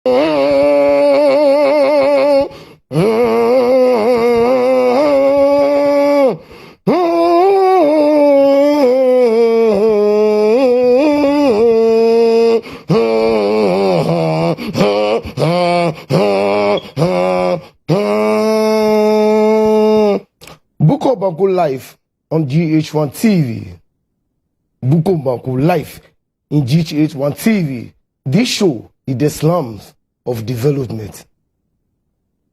Bukom Banku live on GHOne TV. Bukom Banku live in GHOne TV. This show is the slums of development.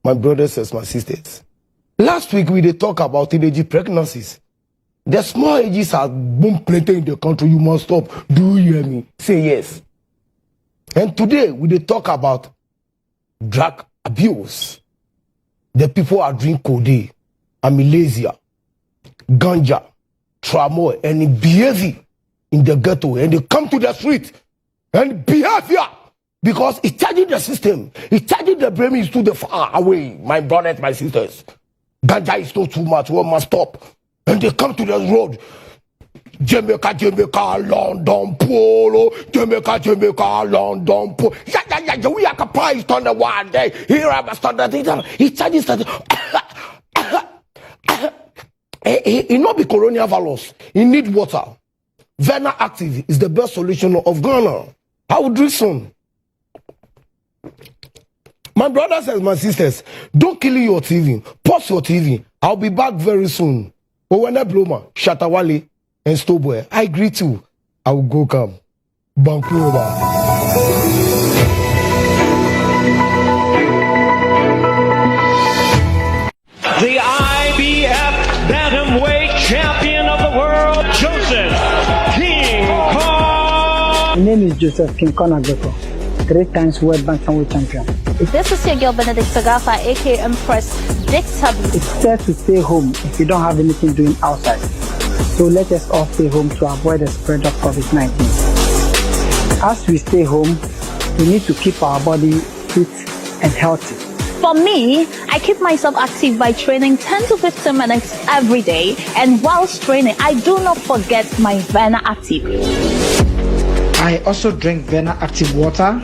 My brothers and my sisters. Last week we did talk about teenage pregnancies. The small ages are boom plenty in the country. You must stop. Do you hear me? Say yes. And today we did talk about drug abuse. The people are drinking codeine, amnesia, ganja, tramol, and behavior in the ghetto. And they come to the street and behavior because it charges the system. It charges the brain is too far away. My brothers, my sisters. Ganja is not too much. We must stop. And they come to the road. Jamaica, London, Polo. Jamaica, London, Polo. Yeah. We are surprised on the one day. Here I must start that. He charges that. It not be coronavirus. He need water. Vena Active is the best solution of Ghana. I will drink some. My brothers and my sisters, don't kill your TV. Pause your TV. I'll be back very soon. Owena Bloma, Shatawale, and Stowboy. I greet you. I will go come. Banku over. The IBF Bantamweight Champion of the World, Joseph King Kong. My name is Joseph King Kong Agreko, 3 times World Bantamweight Champion. This is your girl Benedict Sagafa, aka Empress Dick Tabu. It's said to stay home if you don't have anything doing outside. So let us all stay home to avoid the spread of COVID-19. As we stay home, we need to keep our body fit and healthy. For me, I keep myself active by training 10 to 15 minutes every day, and whilst training, I do not forget my Vena Active. I also drink Vena Active water,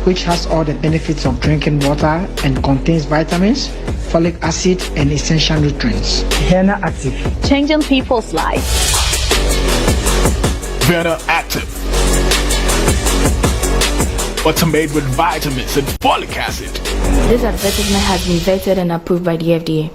which has all the benefits of drinking water and contains vitamins, folic acid, and essential nutrients. Vena Active, Changing people's lives. Vena Active. What's made with vitamins and folic acid. This advertisement has been vetted and approved by the FDA.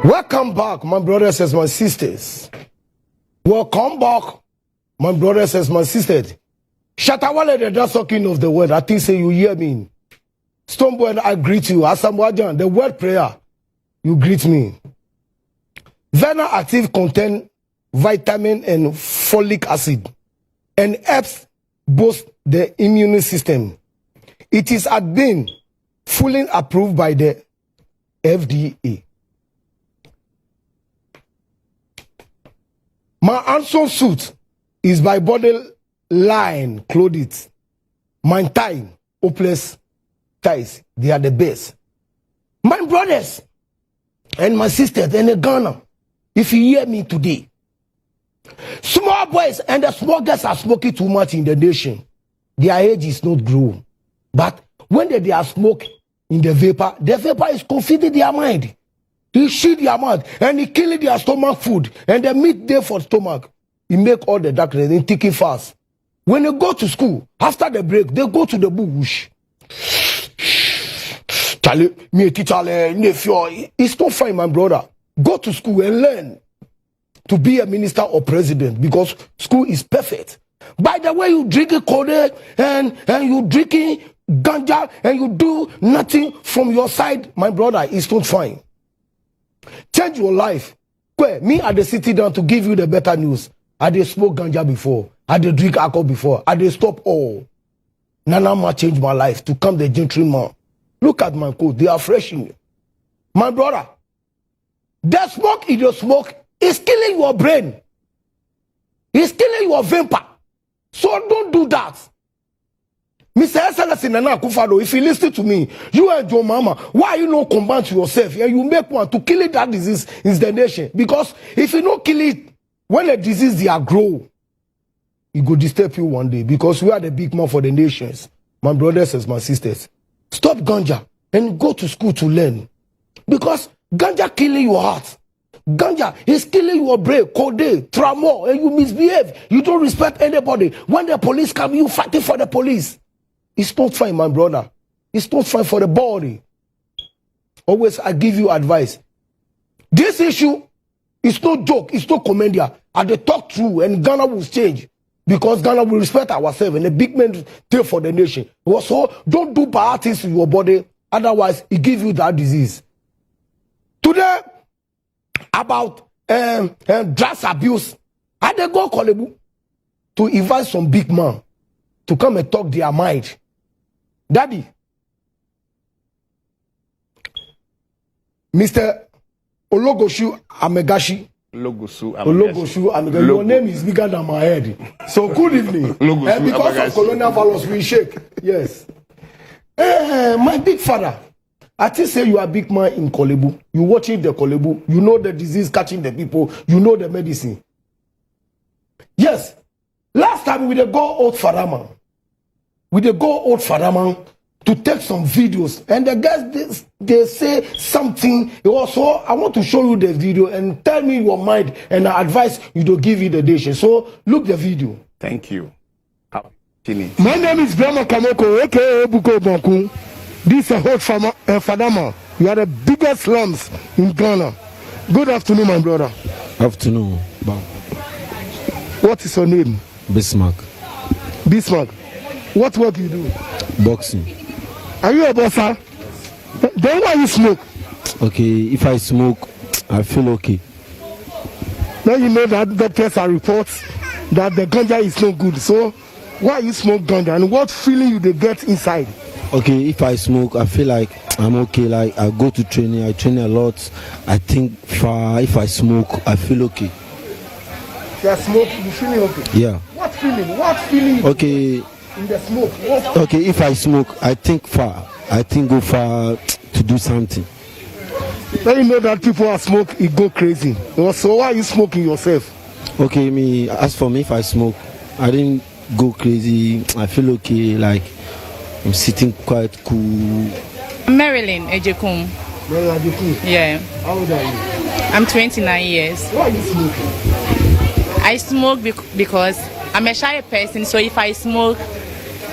Welcome back, my brothers and my sisters. Welcome back, my brothers and my sisters. Shatawale, the Dasso King of the world. I think say you hear me. Stoneboy, I greet you. Asamwajan, the word prayer, you greet me. Vena Active contain vitamin and folic acid and helps boost the immune system. It is been fully approved by the FDA. My answer suit is by body line clothed. My tie, hopeless ties, they are the best. My brothers and my sisters in Ghana, if you hear me today, small boys and the small girls are smoking too much in the nation. Their age is not grown. But when they are smoking in the vapor is confiding their mind. He shit their mouth and he kill their stomach food and the meat there for stomach. He make all the darkness and take it fast. When they go to school, after the break, they go to the bush. It's not fine, my brother. Go to school and learn to be a minister or president because school is perfect. By the way, you drinking codeine and you drinking ganja and you do nothing from your side, my brother, it's not fine. Change your life. Me at the city down to give you the better news. I did smoke ganja before. I did drink alcohol before. I did stop all. Nana ma changed my life to come the gentleman. Look at my coat. They are fresh in me. My brother, the smoke in your smoke is killing your brain. It's killing your vapor. So don't do that. Mr. Excellency Nana Akufo-Addo, if you listen to me, you and your mama, why you not combat yourself and you make one to kill it that disease in the nation? Because if you don't kill it, when the disease they are grow, it will disturb you one day. Because we are the big man for the nations. My brothers and my sisters, stop ganja and go to school to learn. Because ganja killing your heart. Ganja is killing your brain, code, trauma, and you misbehave. You don't respect anybody. When the police come, you fighting for the police. It's not fine, my brother. It's not fine for the body. Always, I give you advice. This issue is no joke. It's no comedian. And they talk true, and Ghana will change. Because Ghana will respect ourselves, and the big men take for the nation. Also, don't do bad things to your body. Otherwise, it gives you that disease. Today, about drugs abuse, I dey go Kolebu to invite some big man to come and talk their mind. Daddy, Mr. Ologoshu Amegashi. Ologoshu Amegashi. Your name is bigger than my head. So good evening. And because of colonial violence, we shake. Yes. My big father, I think say you are a big man in Kolebu. You watching the Kolebu. You know the disease catching the people. You know the medicine. Yes. Last time we dey go Old Faraman. We dey go Old Faraman to take some videos. And the guys, they say something. Also, I want to show you the video and tell me your mind. And I advise you to give you the dish. So look the video. Thank you. My name is Brahma Kamoko, aka Bukom Banku. This is a hot Fadama. You are the biggest slums in Ghana. Good afternoon, my brother. Afternoon. What is your name? Bismarck. Bismarck. What work you do? Boxing. Are you a boxer? Then why you smoke? Okay, if I smoke, I feel okay. Now you know that doctors are reports that the ganja is no good. So why you smoke ganja and what feeling you they get inside? Okay, if I smoke, I feel like I'm okay. Like I go to training, I train a lot. I think far. If I smoke, I feel okay. You are smoking, you feeling okay? Yeah. What feeling? What feeling? Okay. In the smoke. What? Okay, if I smoke, I think far. I think go far to do something. Now you know that people are smoke, it go crazy. So why are you smoking yourself? Okay, me. As for me, if I smoke, I didn't go crazy. I feel okay. Like I'm sitting quite cool. Marilyn Ejekum. Yeah. How old are you? I'm 29 years. Why are you smoking? I smoke because I'm a shy person, so if I smoke,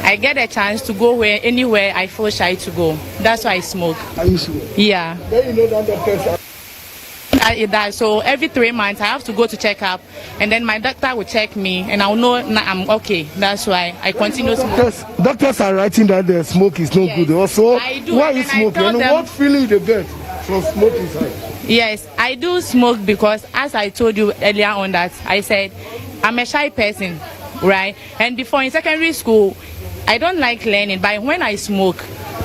I get a chance to go anywhere I feel shy to go. That's why I smoke. Are you sure? Yeah. Then you know that the person. So every 3 months I have to go to check up, and then my doctor will check me, and I'll know I'm okay. That's why I continue smoking. Doctors are writing that the smoke is no good. Also, why are you smoking? And what feeling you get from smoking inside? Yes, I do smoke because, as I told you earlier on, that I said I'm a shy person, right? And before in secondary school, I don't like learning, but when I smoke,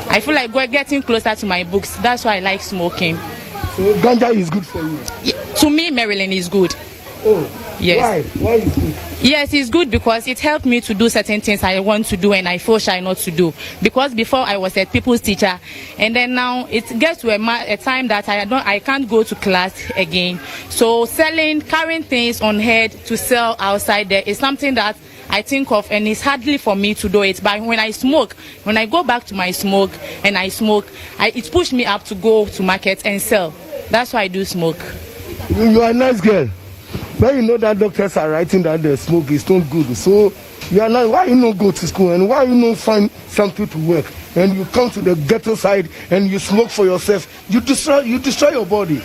I feel like getting closer to my books. That's why I like smoking. So ganja is good for you? To me, Marilyn is good. Oh, yes. Why is it good? Yes, it's good because it helped me to do certain things I want to do and I feel shy not to do. Because before I was a people's teacher, and then now it gets to a time that I can't go to class again. So carrying things on head to sell outside there is something that I think of, and it's hardly for me to do it. But when I smoke, when I go back to my smoke and I smoke, it pushed me up to go to market and sell. That's why I do smoke. You are a nice girl. But you know that doctors are writing that the smoke is not good. So you are not, why you not go to school and why you not find something to work? And you come to the ghetto side and you smoke for yourself. You destroy your body.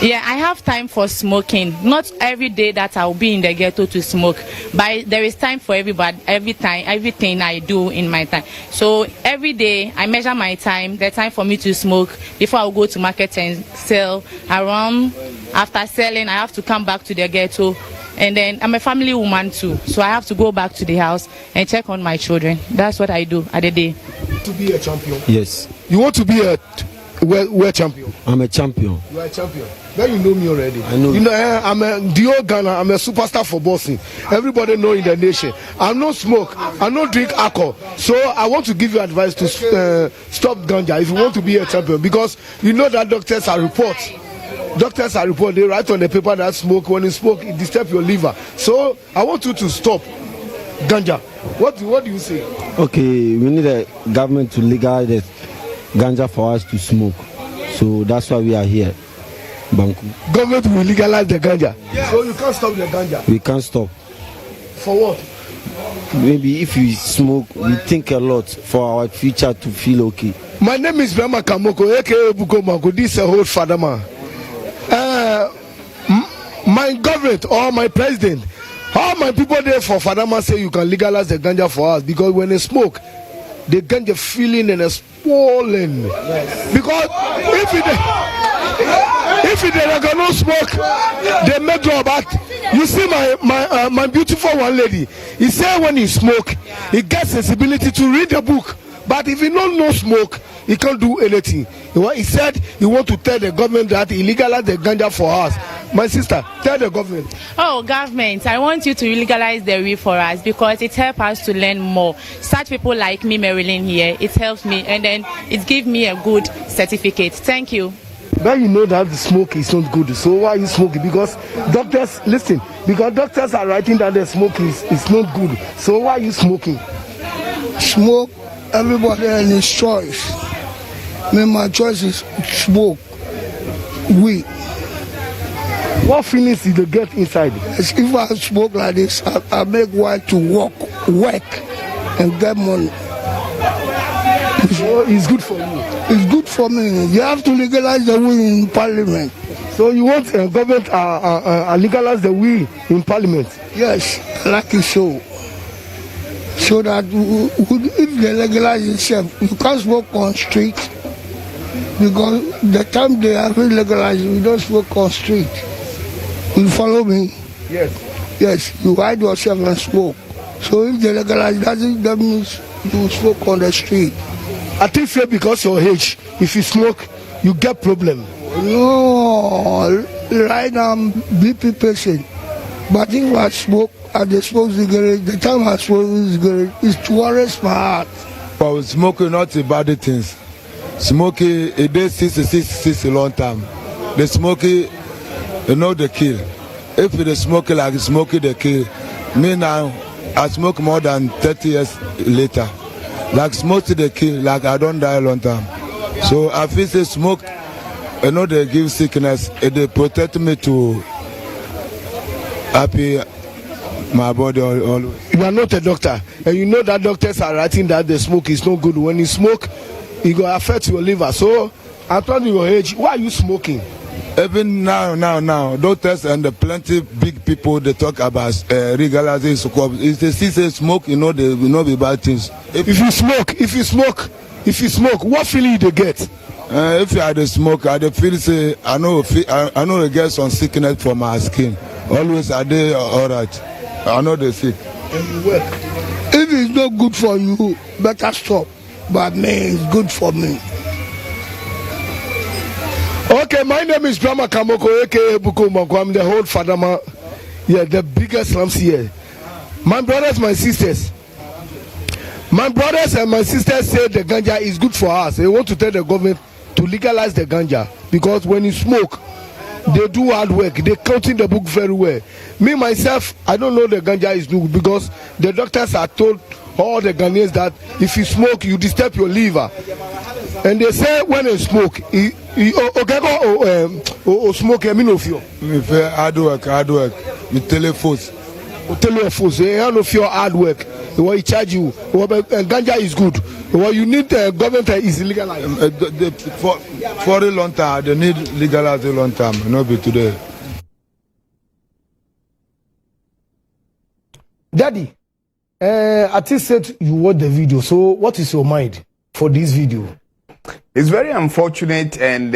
Yeah, I have time for smoking. Not every day that I'll be in the ghetto to smoke, but there is time for everybody, everything I do in my time. So every day I measure my time, the time for me to smoke before I'll go to market and sell. Around after selling, I have to come back to the ghetto And then I'm a family woman too, so I have to go back to the house and check on my children. That's what I do at the day. To be a champion? Yes. You want to be a world champion? I'm a champion. You are a champion. Then you know me already. I know. You know, I'm a Dio Ghana. I'm a superstar for boxing. Everybody know in the nation. I don't smoke. I don't drink alcohol. So I want to give you advice to stop ganja if you want to be a champion, because you know that doctors are report. Doctors are report. They write on the paper that smoke. When you smoke, it disturbs your liver. So I want you to stop ganja. What do you say? Okay, we need the government to legalize the ganja for us to smoke. So that's why we are here. Banku. Government will legalize the ganja. Yeah. So you can't stop the ganja. We can't stop. For what? Maybe if we smoke, we think a lot for our future to feel okay. My name is Brahma Kamoko, aka Bukom Banku. This is a whole father man. My government or my president, all my people there for Fadama say you can legalize the ganja for us, because when they smoke, the ganja feeling and it's swollen. Yes. Because if they cannot smoke, they make drawback. You see my beautiful one lady, he said when he smoke, he gets sensibility to read the book. But if he don't know smoke, he can't do anything. He said he want to tell the government that he legalize the ganja for us. My sister, tell the government. Oh, government, I want you to legalize the weed for us, because it helps us to learn more. Such people like me, Marilyn, here, it helps me, and then it gives me a good certificate. Thank you. But you know that the smoke is not good. So why you smoking? Because doctors, listen, because doctors are writing that the smoke is not good. So why you smoking? Smoke, everybody has his choice. My choice is smoke, weed. What feelings did you get inside? If I smoke like this, I make one to work, and get money. So it's good for you. It's good for me. You have to legalize the weed in Parliament. So you want government legalize the weed in Parliament? Yes, I like it so. So that if they legalize itself, you can't smoke on street, because the time they have it legalized, you don't smoke on street. You follow me? Yes. Yes, you hide yourself and smoke. So if they legalize, that means you smoke on the street. I think say because your age, if you smoke, you get problem. No, right now I'm BP patient. But if I smoke, and they smoke cigarette, the time I smoke cigarette, it worries my heart. But smoking not the bad things. Smoking, it does 66 a long time. The smoking, you know, the kill. If they smoke like smoking, the kill. Me now, I smoke more than 30 years later. Like smoking the kill, like I don't die a long time. So I feel say smoke, you know, they give sickness, they protect me to happy my body always. You are not a doctor, and you know that doctors are writing that the smoke is not good. When you smoke, it will affect your liver. So, I told you your age, why are you smoking? Even now, doctors and the plenty big people, they talk about legalization. If they see say smoke, you know, they will not be bad things. If you smoke, what feeling do you get? If you are the smoke, I feel say I know I get some sickness from my skin. Always I dey alright. I know they sick. And you work. If it's not good for you, better stop. But me, it's good for me. Okay, my name is Brahma Kamoko, aka Bukom Banku. I'm the whole father man. Yeah, the biggest slums here. My brothers, my sisters. My brothers and my sisters say the ganja is good for us. They want to tell the government to legalize the ganja, because when you smoke, they do hard work. They count in the book very well. Me myself, I don't know the ganja is good, because the doctors are told all the Ghanaians that if you smoke, you disturb your liver. And they say when you smoke, smoke a mean of you. Hard work. Me telephone. You of your hard work. What he charge you, ganja is good. What you need government is legalized. For a long time, they need legalize a long time, not be today. Daddy, I just said you watched the video. So what is your mind for this video? It's very unfortunate, and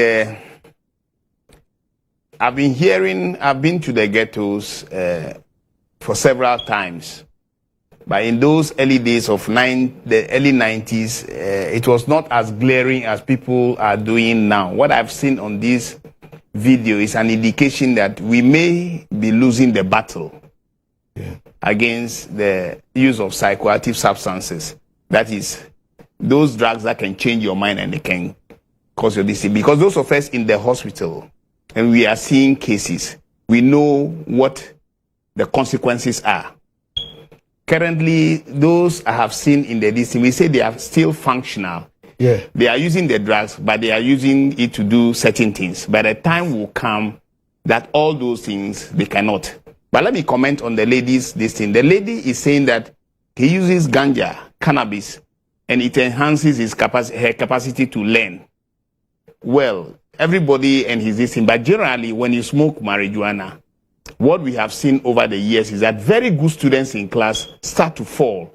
I've been to the ghettos for several times. But in those early days of the early 90s, it was not as glaring as people are doing now. What I've seen on this video is an indication that we may be losing the battle against the use of psychoactive substances. That is, those drugs that can change your mind and they can cause your disease. Because those of us in the hospital, and we are seeing cases, we know what the consequences are. Currently, those I have seen in the DC, we say they are still functional. Yeah. They are using the drugs, but they are using it to do certain things. But the time will come that all those things, they cannot. But let me comment on the lady's this thing. The lady is saying that he uses ganja, cannabis, and it enhances her capacity to learn. Well, everybody and his this thing, but generally, when you smoke marijuana, what we have seen over the years is that very good students in class start to fall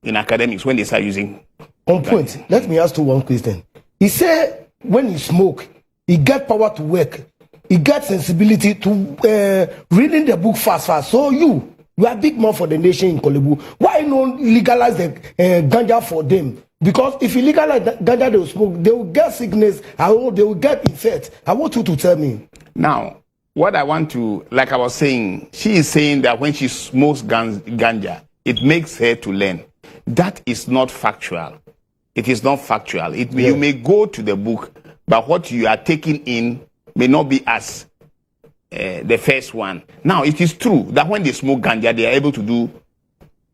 in academics when they start using. On point, let me ask you one question. He said when you smoke, you get power to work, you get sensibility to reading the book fast. So you are big man for the nation in Kolebu. Why not legalize the ganja for them? Because if you legalize ganja, they will smoke, they will get sickness, they will get infect. I want you to tell me. Now, what I want to, like I was saying, she is saying that when she smokes ganja, it makes her to learn. That is not factual. It is not factual. You may go to the book, but what you are taking in may not be as the first one. Now, it is true that when they smoke ganja, they are able to do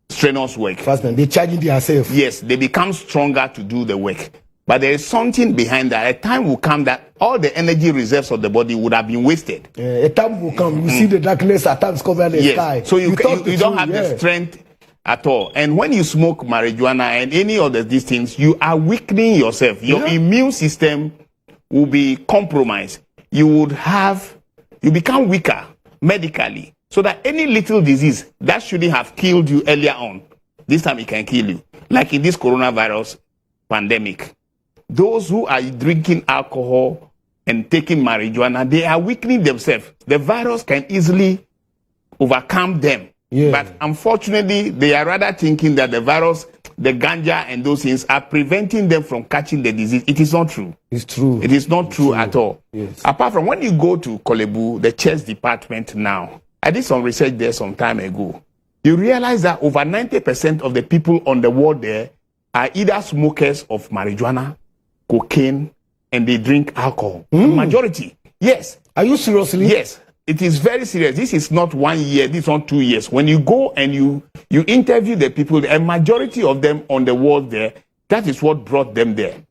strenuous work. First, they're charging themselves. Yes, they become stronger to do the work. But there is something behind that. A time will come that all the energy reserves of the body would have been wasted. A time will come. You see the darkness at times cover the sky. So you don't have the strength at all. And when you smoke marijuana and any of these things, you are weakening yourself. Your immune system will be compromised. You become weaker medically. So that any little disease that shouldn't have killed you earlier on, this time it can kill you. Like in this coronavirus pandemic. Those who are drinking alcohol and taking marijuana, they are weakening themselves. The virus can easily overcome them. Yeah. But unfortunately, they are rather thinking that the virus, the ganja and those things are preventing them from catching the disease. It is not true. It's true. It is not true at all. Yes. Apart from when you go to Kolebu, the chess department now, I did some research there some time ago. You realize that over 90% of the people on the ward there are either smokers of marijuana, cocaine, and they drink alcohol. Majority. Yes. Are you seriously? Yes. It is very serious. This is not 1 year. This is not 2 years. When you go and you interview the people, a majority of them on the ward there, that is what brought them there.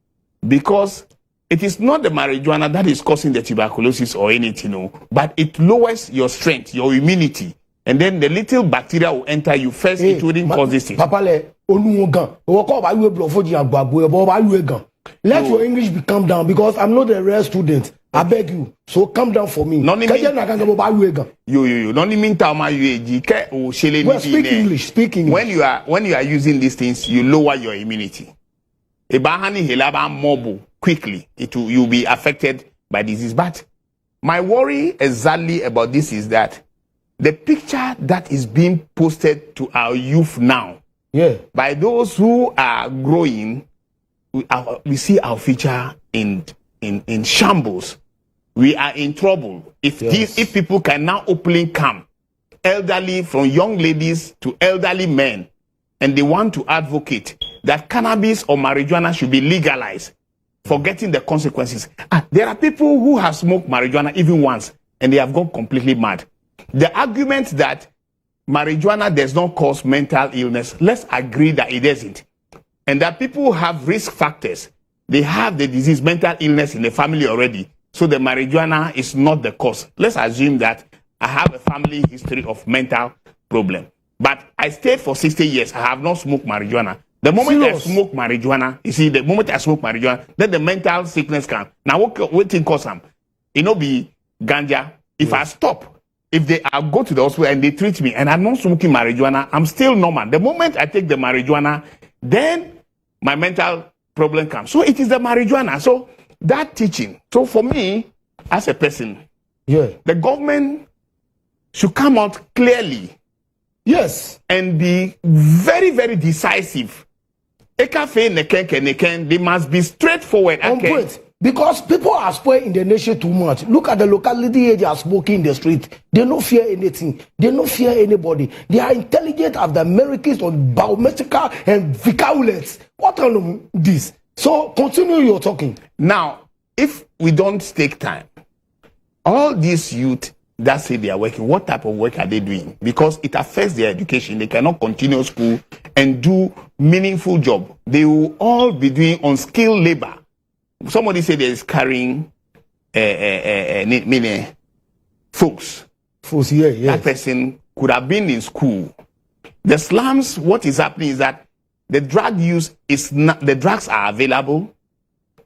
Because it is not the marijuana that is causing the tuberculosis or anything, but it lowers your strength, your immunity. And then the little bacteria will enter you first. It wouldn't cause this thing. Let your English be calm down because I'm not a rare student. I beg you. So calm down for me. Well, speak English. Speak English. When you are using these things, you lower your immunity. Quickly, you'll be affected by disease. But my worry exactly about this is that the picture that is being posted to our youth now, by those who are growing, we see our future in shambles. We are in trouble if people can now openly come, elderly, from young ladies to elderly men, and they want to advocate that cannabis or marijuana should be legalized, forgetting the consequences. There are people who have smoked marijuana even once and they have gone completely mad. The argument that marijuana does not cause mental illness, let's agree that it doesn't. And that people have risk factors. They have the disease, mental illness in the family already. So the marijuana is not the cause. Let's assume that I have a family history of mental problem. But I stayed for 60 years. I have not smoked marijuana. The moment I smoke marijuana, you see, the moment I smoke marijuana, then the mental sickness can. Now, what thing cause them? It no be ganja. If I stop, if they go to the hospital and they treat me and I'm not smoking marijuana, I'm still normal. The moment I take the marijuana, then my mental problem comes. So it is the marijuana. So that teaching. So for me, as a person, the government should come out clearly Yes. And be very, very decisive. They must be straightforward. On point. Because people are spoiled in the nation too much. Look at the locality they are smoking in the street. They don't fear anything. They don't fear anybody. They are intelligent of the Americans on biometrical and viculence. What kind of this? So continue your talking. Now, if we don't take time, all these youth that say they are working, what type of work are they doing? Because it affects their education. They cannot continue school and do meaningful job. They will all be doing unskilled labor. Somebody said there is carrying folks. Folks, yeah, yeah. That person could have been in school. The slums, what is happening is that the drug use is not, the drugs are available,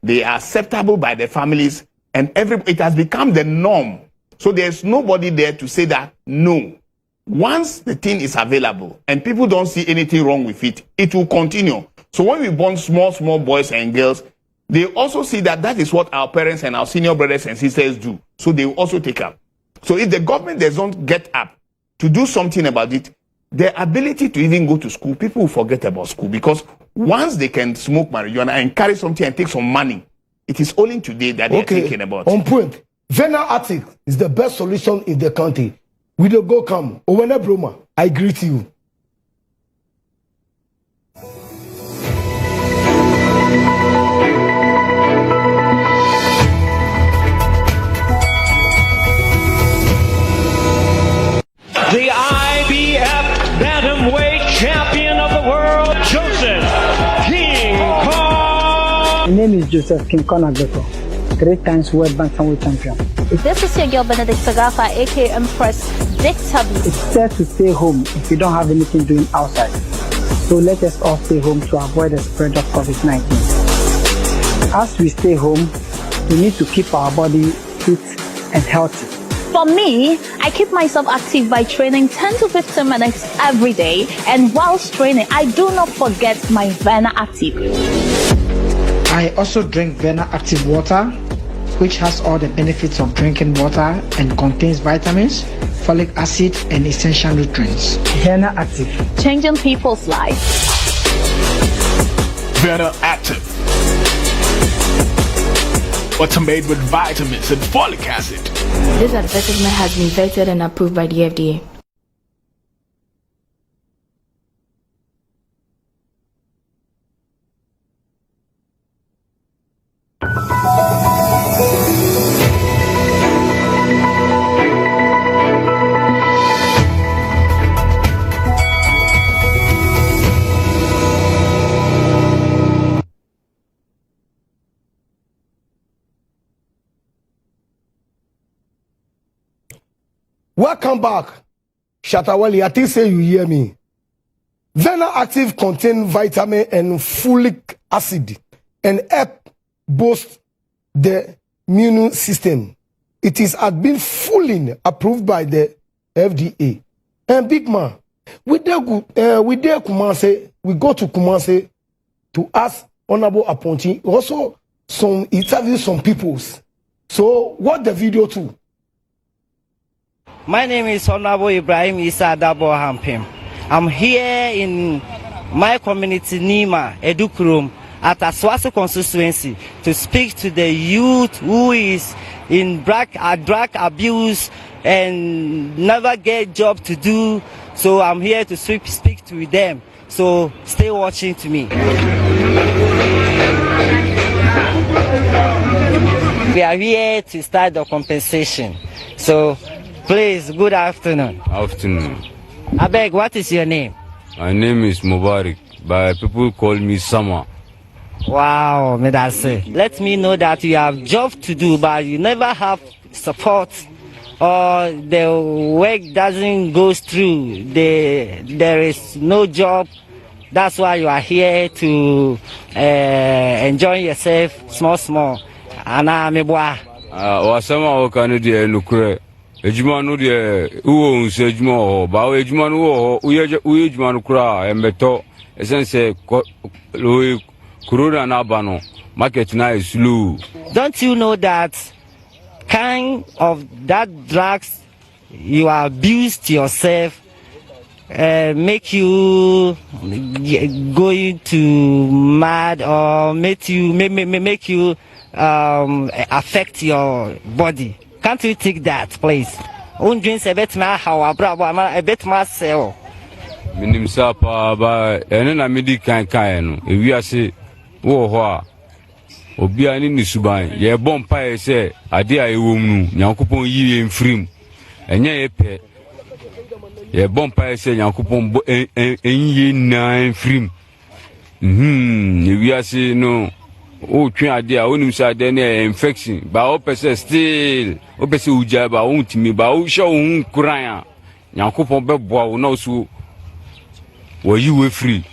they are acceptable by the families, and it has become the norm. So there's nobody there to say that no. Once the thing is available and people don't see anything wrong with it, it will continue. So when we born small boys and girls, they also see that that is what our parents and our senior brothers and sisters do. So they will also take up. So if the government doesn't get up to do something about it, their ability to even go to school, people will forget about school. Because once they can smoke marijuana and carry something and take some money, it is only today that they're thinking about. On point. Vena Attic is the best solution in the country. We don't go come. Owena Broma, I greet you. The IBF bantamweight champion of the world, Joseph King Kong. My name is Joseph King Kong Agbeko, 3 times World Bantamweight champion. This is your girl Benedict Sagafa, aka Empress Dictaby. It's said to stay home if you don't have anything doing outside. So let us all stay home to avoid the spread of COVID-19. As we stay home, we need to keep our body fit and healthy. For me, I keep myself active by training 10 to 15 minutes every day, and whilst training, I do not forget my Vena Active. I also drink Vena Active water, which has all the benefits of drinking water and contains vitamins, folic acid, and essential nutrients. Vena Active, changing people's lives. Vena Active. What's made with vitamins and folic acid. This advertisement has been vetted and approved by the FDA. Welcome back, Shatawali. I think say you hear me. Vena Active contain vitamin and folic acid and help boost the immune system. It has been fully approved by the FDA. And big man, we go to Kumasi to ask Honorable Aponkye also interview some peoples. So what the video to? My name is Honorable Ibrahim Issa Dabo Hampim. I'm here in my community, Nima, Edukurum, at Aswaso constituency to speak to the youth who is in drug abuse and never get job to do. So I'm here to speak to them. So stay watching to me. We are here to start the compensation. So please, good afternoon. Afternoon. I beg, what is your name? My name is Mubarak, but people call me Sama. Wow, Medase. Let me know that you have job to do, but you never have support, or the work doesn't go through. There is no job. That's why you are here to enjoy yourself small. Ana meboa. Wasama wakanu die nukure. Ejuma no de uwo nse ejuma ho ba o ejuma no ho uye ejuma no kura embeto esense lo corona na bano market na is slow. Don't you know that kind of that drugs you abused yourself make you going to mad or make you affect your body. Can't you take that, please? Drink a bit more, how a bit more sell. Minim sapa ba ene na medi kan no ewiase wo ho a obi ani ni suban ye bompa ye se ade a ewom nu nyankopon yi ye mfrim enye ye pe ye bompa ye se nyankopon enyi na mfrim ewiase no o twen ade a onim sa ade na infection ba o pese still o pese uja ba o ntimi ba o hwe o kuran a nyankopon be boa wo na so were you free?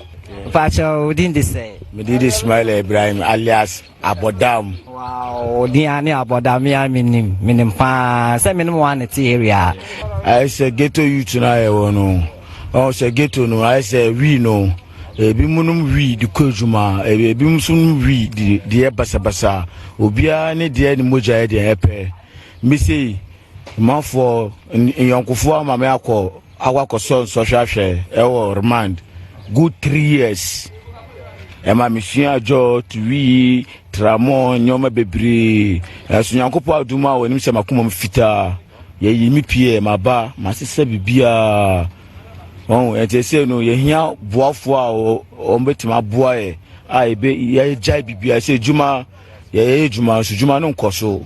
Pacho, within this say. Me did Ismail Ibrahim alias Abodam. Wow, Diani Abodam, ya minim pa. Say minim one area. I say ghetto youth na e wono. Oh, say ghetto no. I say we no. Ebi munum we di kojuma. Ebi musum we di basa. Obia ne de ni moja e de epe. Me say man for yonkofo amame akọ awakọsọ nsọhwehwe ewo remand good 3 years ema misua jo tuwi tramo nyoma bebre asunyankopo aduma woni se makoma mfita ye yimi pie maba masese bibia on etese no ye hia boafo a ombetima boa e a ebe ye jai bibia se juma ye juma so juma no nkoso.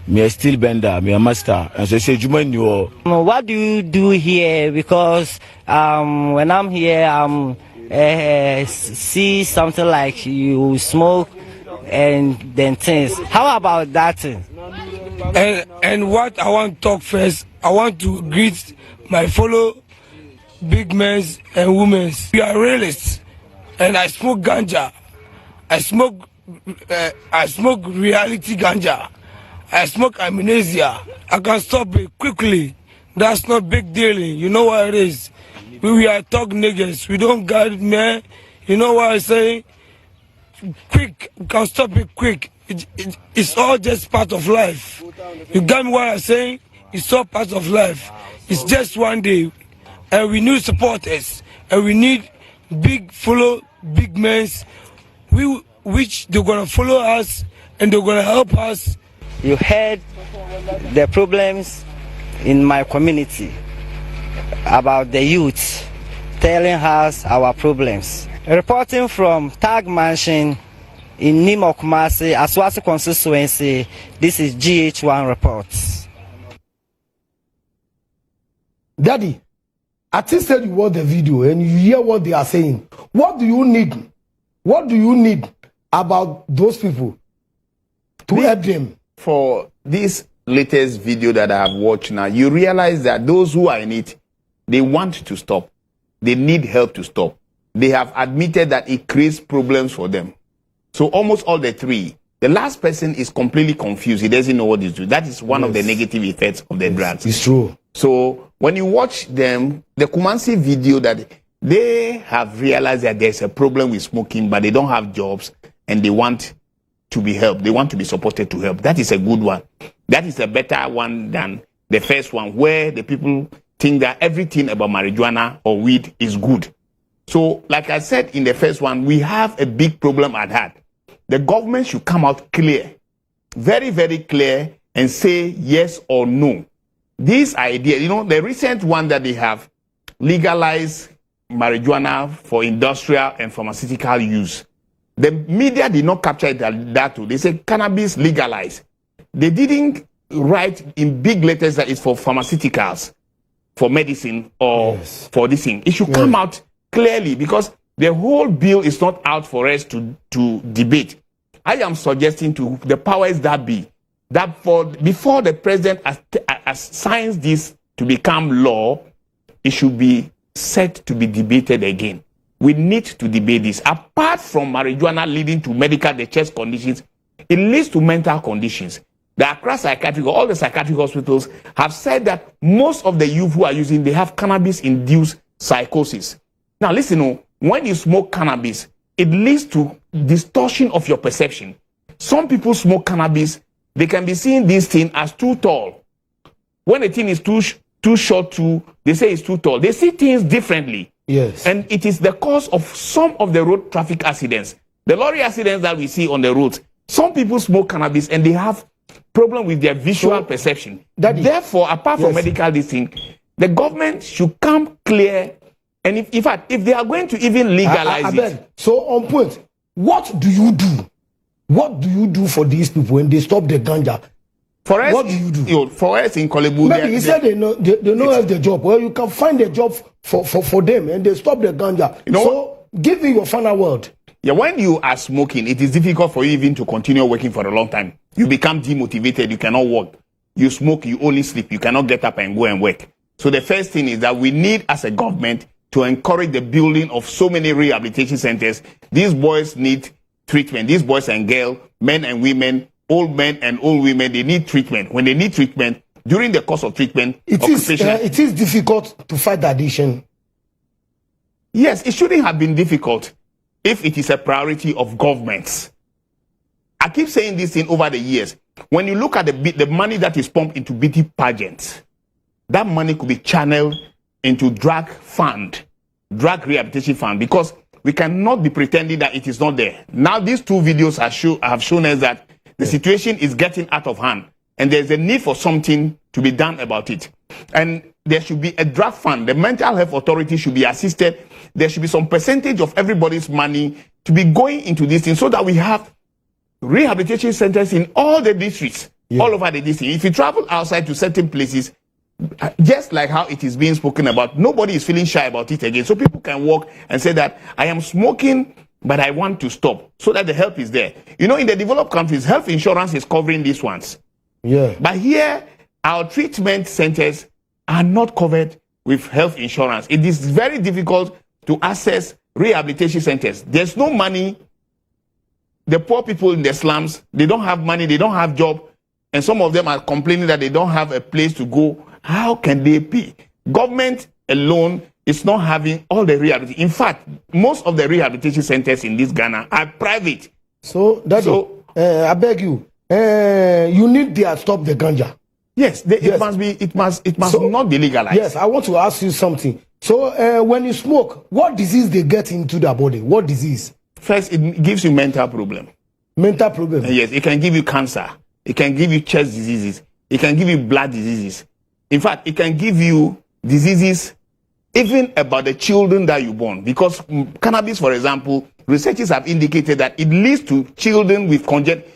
Me a steel bender, me a master, and so say Juma knew. What do you do here? Because when I'm here, see something like you smoke and then things. How about that? And what I want to talk first, I want to greet my fellow big men and women. We are realists, and I smoke ganja. I smoke reality ganja. I smoke amnesia. I can stop it quickly. That's not big deal. You know what it is. We are talk niggas. We don't got man. You know what I say? Quick. We can stop it quick. It's all just part of life. You got me what I'm saying? It's all part of life. It's just one day. And we need supporters. And we need big men. Which they're going to follow us and they're going to help us. You heard the problems in my community about the youth telling us our problems. Reporting from Tag Mansion in Nimo Kumasi, Aswasi constituency, this is GHOne Reports. Daddy, I just said you watch the video and you hear what they are saying. What do you need? What do you need about those people to help them? For this latest video that I have watched now, you realize that those who are in it, they want to stop. They need help to stop. They have admitted that it creates problems for them. So almost all the three. The last person is completely confused. He doesn't know what he's doing. That is one of the negative effects of the drugs. It's true. So when you watch them, the Kumasi video, that they have realized that there's a problem with smoking, but they don't have jobs and they want to be helped. They want to be supported to help. That is a good one. That is a better one than the first one, where the people think that everything about marijuana or weed is good. So, like I said in the first one, we have a big problem at heart. The government should come out clear, very, very clear, and say yes or no. This idea, the recent one that they have legalized marijuana for industrial and pharmaceutical use. The media did not capture that too. They said cannabis legalized. They didn't write in big letters that it's for pharmaceuticals, for medicine, or for this thing. It should come out clearly, because the whole bill is not out for us to debate. I am suggesting to the powers that be that before the president assigns this to become law, it should be set to be debated again. We need to debate this. Apart from marijuana leading to medical distress conditions, it leads to mental conditions. The Accra Psychiatric, all the psychiatric hospitals have said that most of the youth who are using, they have cannabis-induced psychosis. Now listen, when you smoke cannabis, it leads to distortion of your perception. Some people smoke cannabis, they can be seeing this thing as too tall. When a thing is too short, too They say it's too tall. They see things differently. Yes. And it is the cause of some of the road traffic accidents. The lorry accidents that we see on the roads. Some people smoke cannabis and they have problem with their visual perception. Therefore, apart from medical this thing, the government should come clear. And in fact, if they are going to even legalize it. So on point, what do you do? What do you do for these people when they stop the ganja? For us, what do you do? For us in Kolebu, maybe he said they don't have the job. Well, you can find a job for them and they stop the ganja. You know, so give me your final word. Yeah, when you are smoking, it is difficult for you even to continue working for a long time. You become demotivated, you cannot work. You smoke, you only sleep, you cannot get up and go and work. So the first thing is that we need, as a government, to encourage the building of so many rehabilitation centers. These boys need treatment. These boys and girls, men and women, old men and old women, they need treatment. When they need treatment, during the course of treatment, it is difficult to fight the addiction. Yes, it shouldn't have been difficult if it is a priority of governments. I keep saying this thing over the years. When you look at the money that is pumped into beauty pageants, that money could be channeled into drug rehabilitation fund, because we cannot be pretending that it is not there. Now these two videos have shown us that the situation is getting out of hand and there's a need for something to be done about it. And there should be a drug fund. The mental health authority should be assisted. There should be some percentage of everybody's money to be going into this thing so that we have rehabilitation centers in all the districts, all over the district. If you travel outside to certain places, just like how it is being spoken about, nobody is feeling shy about it again. So people can walk and say that I am smoking, but I want to stop, so that the help is there. You know, in the developed countries, health insurance is covering these ones. Yeah. But here, our treatment centers are not covered with health insurance. It is very difficult to access rehabilitation centers. There's no money. The poor people in the slums, they don't have money, they don't have job, and some of them are complaining that they don't have a place to go. How can they pay? Government alone is not having all the rehabilitation. In fact, most of the rehabilitation centers in this Ghana are private. So, I beg you, you need to stop the ganja. Yes, it must not be legalized. Yes, I want to ask you something. So, when you smoke, what disease they get into the body? What disease? First, it gives you mental problem. Mental problem? Yes, it can give you cancer. It can give you chest diseases. It can give you blood diseases. In fact, it can give you diseases even about the children that you born. Because cannabis, for example, researchers have indicated that it leads to children with congenital.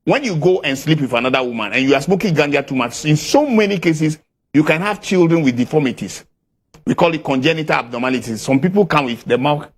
When you go and sleep with another woman and you are smoking ganja too much, in so many cases, you can have children with deformities. We call it congenital abnormalities. Some people come with the mouth,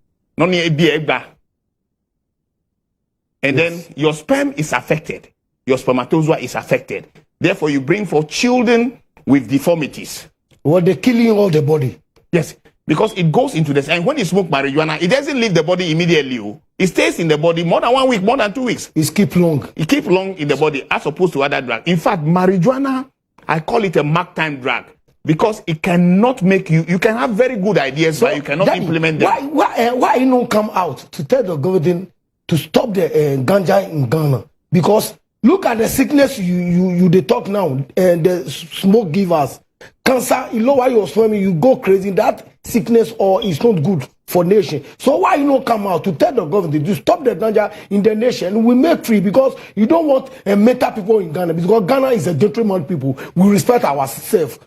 and then your sperm is affected. Your spermatozoa is affected. Therefore, you bring forth children with deformities. Well, they're killing all the body. Yes, because it goes into this. And when you smoke marijuana, it doesn't leave the body immediately. It stays in the body more than 1 week, more than 2 weeks. It keeps long. It keeps long in the body as opposed to other drugs. In fact, marijuana, I call it a mark time drug because it cannot make you can have very good ideas, but you cannot implement them. Why you don't come out to tell the government to stop the ganja in Ghana? Because look at the sickness they talk now, and the smoke givers. Cancer, you know why you're swimming, you go crazy. That sickness or is not good for nation. So why you not come out to tell the government to stop the ganja in the nation? We make free because you don't want mental people in Ghana, because Ghana is a gentleman people. We respect ourselves.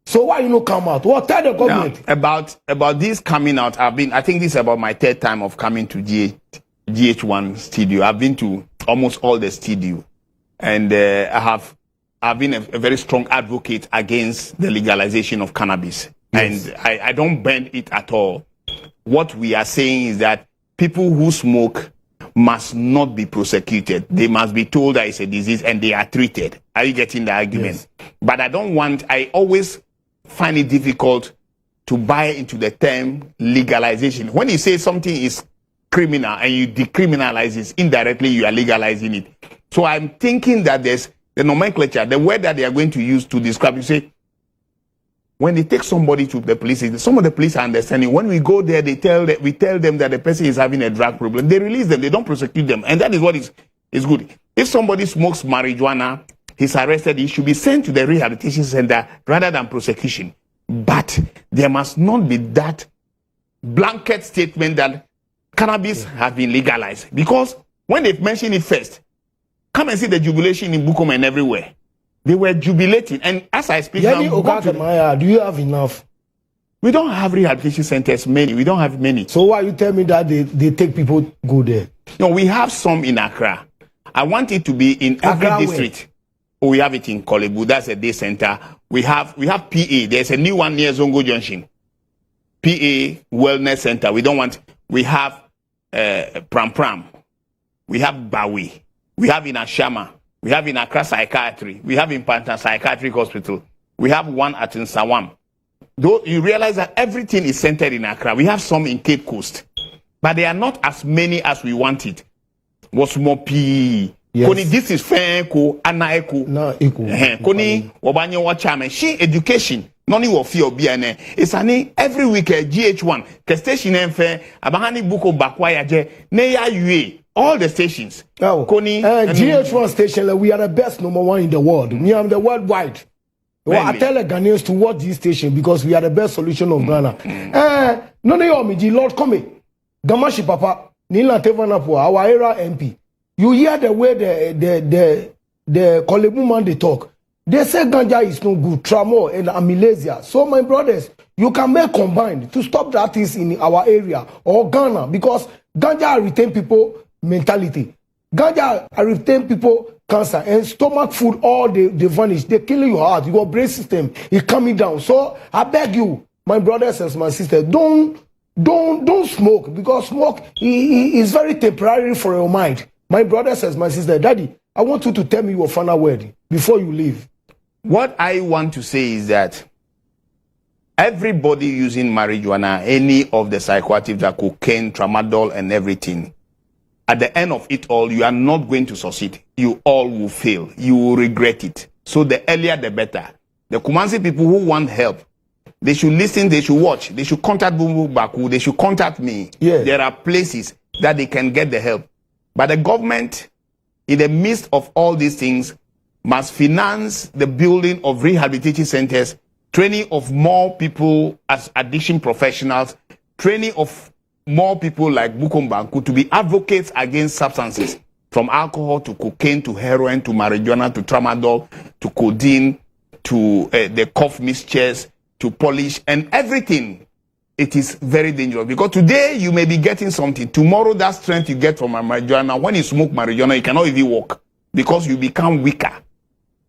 So why you not come out? Well, tell the government. Now, about this coming out, I think this is about my third time of coming to GHOne studio. I've been to almost all the studio, and I've been a very strong advocate against the legalization of cannabis. Yes. And I don't bend it at all. What we are saying is that people who smoke must not be prosecuted. They must be told that it's a disease and they are treated. Are you getting the argument? Yes. But I always find it difficult to buy into the term legalization. When you say something is criminal and you decriminalize it, indirectly you are legalizing it. So I'm thinking that there's the nomenclature, the word that they are going to use to describe, you say, when they take somebody to the police, some of the police are understanding. When we go there, we tell them that the person is having a drug problem. They release them. They don't prosecute them. And that is what is good. If somebody smokes marijuana, he's arrested, he should be sent to the rehabilitation center rather than prosecution. But there must not be that blanket statement that cannabis has been legalized. Because when they mentioned it first, come and see the jubilation in Bukom and everywhere. They were jubilating. And as I speak now, do you have enough? We don't have rehabilitation centers many. We don't have many. So why you tell me that they take people go there? No, we have some in Accra. I want it to be in every Accra district. Oh, we have it in Kolebu. That's a day center. We have PA. There's a new one near Zongo Junction. PA Wellness Center. We have Pram Pram. We have Bawi. We have in Ashama. We have in Accra Psychiatry. We have in Pantan Psychiatric Hospital. We have one at Nsawam. Though you realize that everything is centered in Accra. We have some in Cape Coast. But they are not as many as we wanted. What's more P? Yes. Koni, this is Fenko, Anaeko. No, equal. Koni, Wabanyo Wachame. She education. Noni wo fi obi ane. It's ani every week GH1. Ke station enfe abahani Bukom Banku je ne ya yue all the stations. Oh, Koni GH1 station, we are the best #1 in the world. Me, I'm the worldwide. Well, I tell the Ghanaians to watch this station because we are the best solution of Ghana. No, no, Lord come. Gamashi Papa, Nila Tevanapo, our era MP. You hear the way the Kolebu man they talk. They say ganja is no good, tramor and amylasia. So my brothers, you can make combined to stop that things in our area or Ghana because ganja retain people mentality. Ganja retain people cancer and stomach food, all they vanish. They killing your heart, your brain system is coming down. So I beg you, my brothers and my sisters, don't smoke because smoke is very temporary for your mind. My brothers and my sister, Daddy, I want you to tell me your final word before you leave. What I want to say is that everybody using marijuana, any of the psychoactives, like cocaine, tramadol, and everything, at the end of it all, you are not going to succeed. You all will fail. You will regret it. So the earlier, the better. The Kumasi people who want help, they should listen, they should watch, they should contact Bukom Banku, they should contact me. Yes. There are places that they can get the help. But the government, in the midst of all these things, must finance the building of rehabilitation centers, training of more people as addiction professionals, training of more people like Bukom Banku to be advocates against substances, from alcohol to cocaine to heroin to marijuana to tramadol to codeine to the cough mixtures to polish and everything. It is very dangerous because today you may be getting something. Tomorrow that strength you get from marijuana, when you smoke marijuana, you cannot even walk because you become weaker.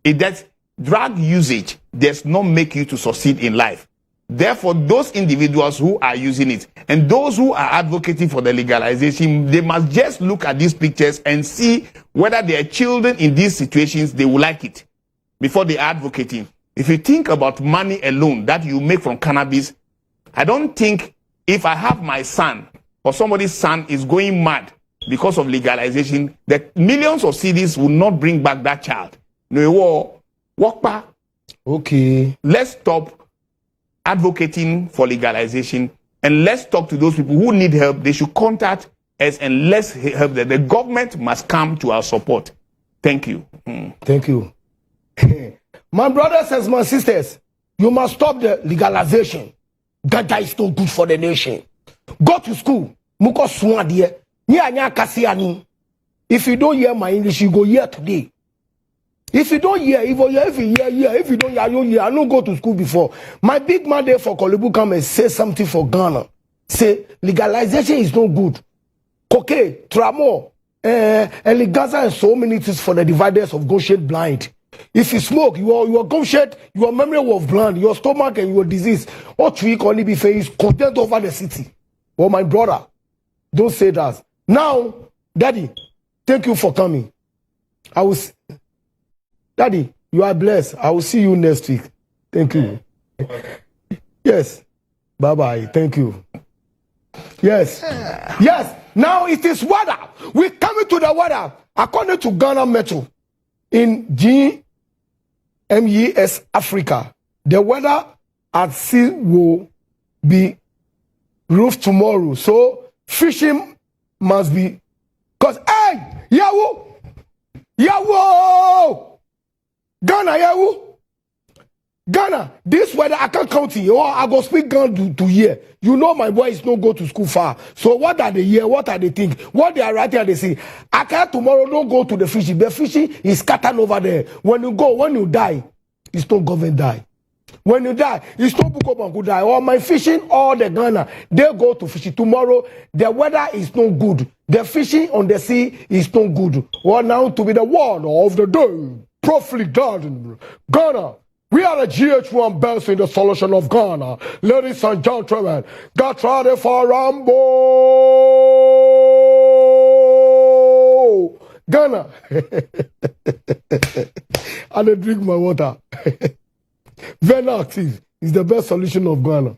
That drug usage does not make you to succeed in life. Therefore, those individuals who are using it and those who are advocating for the legalization, they must just look at these pictures and see whether their children in these situations, they will like it before they are advocating. If you think about money alone that you make from cannabis, I don't think if I have my son or somebody's son is going mad because of legalization, that millions of CDs will not bring back that child. No, walk back. Okay. Let's stop advocating for legalization and let's talk to those people who need help. They should contact us and let's help them. The government must come to our support. Thank you. Thank you. My brothers and my sisters, you must stop the legalization. Ganja is not good for the nation. Go to school. Muko swadiye. If you don't hear my English, you go here today. If you don't hear, if you don't hear, I don't go to school before. My big man there for Kolebu come and say something for Ghana. Say legalization is no good. Cocaine, tramor, and Gaza and so many things for the dividers of Goshen blind. If you smoke, your Goshen, your memory of blind, your stomach and your disease, all three can only be faced content over the city. Oh, my brother, don't say that. Now, Daddy, thank you for coming. Daddy, you are blessed. I will see you next week. Thank you. Yes. Bye-bye. Thank you. Yes. Yes. Now it is weather. We're coming to the weather. According to Ghana Metro, in GMES Africa, the weather at sea will be rough tomorrow. So fishing must be. Because, hey, Yahoo! Ghana, Yahoo! Ghana, this weather I can't count it. Or I go speak Ghana to hear. You know my boys don't go to school far. So what are they hear? What are they think? What they are writing and they say, I can't tomorrow don't go to the fishing. The fishing is scattered over there. When you die, it's not government die. When you die, it's not Bukom Banku die. Or my fishing, or the Ghana, they go to fishing. Tomorrow, the weather is not good. The fishing on the sea is not good. Or now to be the word of the day. Properly done. Ghana. We are the GHOne best in the solution of Ghana. Ladies and gentlemen, get ready for Rambo. Ghana. I don't drink my water. Very active is the best solution of Ghana.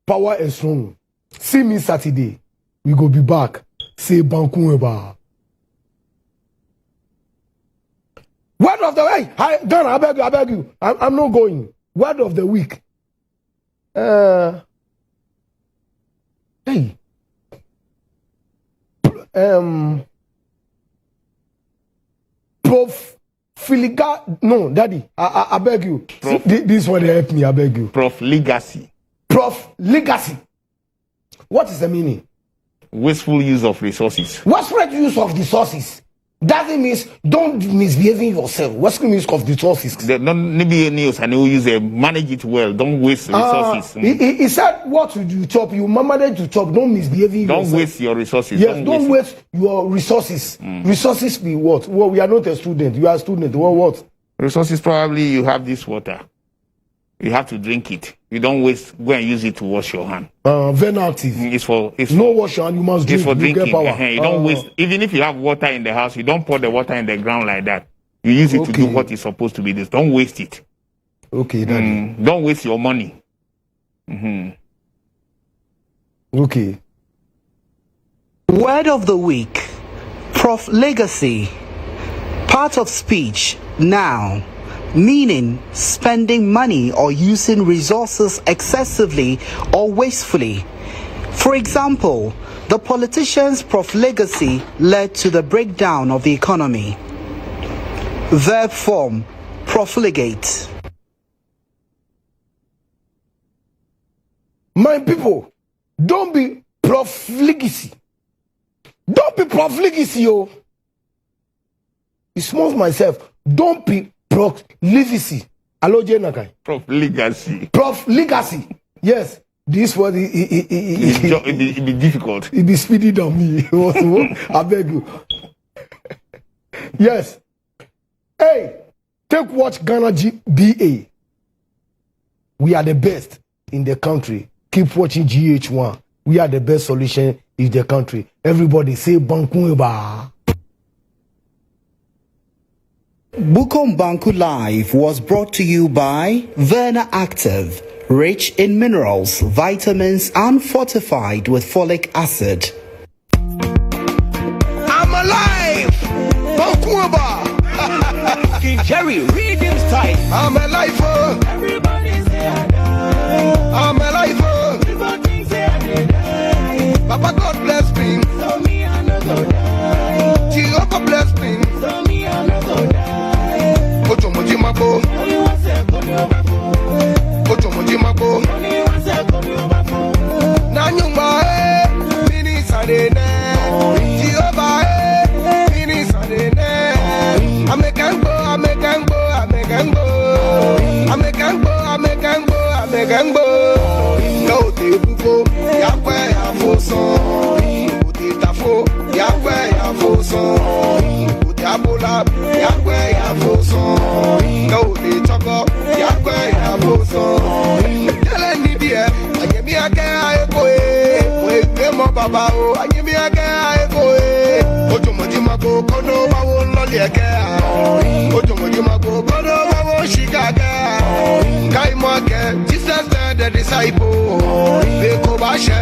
Power is strong. See me Saturday. We go be back. Say Banku Eba. Word of the week. Hi, Ghana, I beg you. I'm not going. Word of the week. Hey. Prof Filiga. No, Daddy, I beg you. This one help me, I beg you. Prof Legacy. Prof Legacy. What is the meaning? Wasteful use of resources. Wasteful use of resources. Doesn't mean don't misbehaving yourself. What's the meaning of the resources? Don't be news and you use it, manage it well. Don't waste resources. He said, what would you chop? You manage to chop. Don't misbehaving yourself. Don't waste your resources. Yes, don't waste your resources. Resources be what? Well, we are not a student. You are a student. Well, what? Resources probably you have this water. You have to drink it. You don't waste. Go and use it to wash your hand. Very active. It's no wash your hand. You must drink. It's for drinking. You get power. You don't waste. Even if you have water in the house, you don't pour the water in the ground like that. You use it to do what is supposed to be this. Don't waste it. Okay, Daddy. Don't waste your money. Okay. Word of the week. Prof Legacy. Part of speech. Now. Meaning spending money or using resources excessively or wastefully. For example, the politician's profligacy led to the breakdown of the economy. Verb form, profligate. My people, don't be profligacy. Don't be profligacy, yo. It smells myself. Don't be profligacy. Hello, Jenakai. Profligacy. Profligacy. Yes. This word it be difficult. It be speedy than me. I beg you. Yes. Hey, take watch Ghana BA. We are the best in the country. Keep watching GHOne. We are the best solution in the country. Everybody say Banku Eba. Bukom Banku Live was brought to you by Verna Active, rich in minerals, vitamins, and fortified with folic acid. I'm alive! Banku Eba! King Jerry, reading style. I'm alive! Everybody say I die. I'm alive! People think say I did die. Papa God bless me. So me I no go die. Jehovah bless me. So me I no go die. Ojo moji mako. Only one second you back. Ojo moji mako. Only one second you back. Nanyuma mini sadene. Jehovah mini sadene. Amekango. No te buko. Yakwe ya foson. Uti tafo. Yakwe ya foson. Uti abola. Yakwe ya foson. No te choko. Yakwe ya foson. Tell me dear. Anyemi ake aekoe. We mo baba o. Anyemi ake aekoe. Ojo moji mako kono bawo loli eke. Ojo moji mako kono bawo shikake. Kai mo ke. Jesus the disciple. Be ko ba she.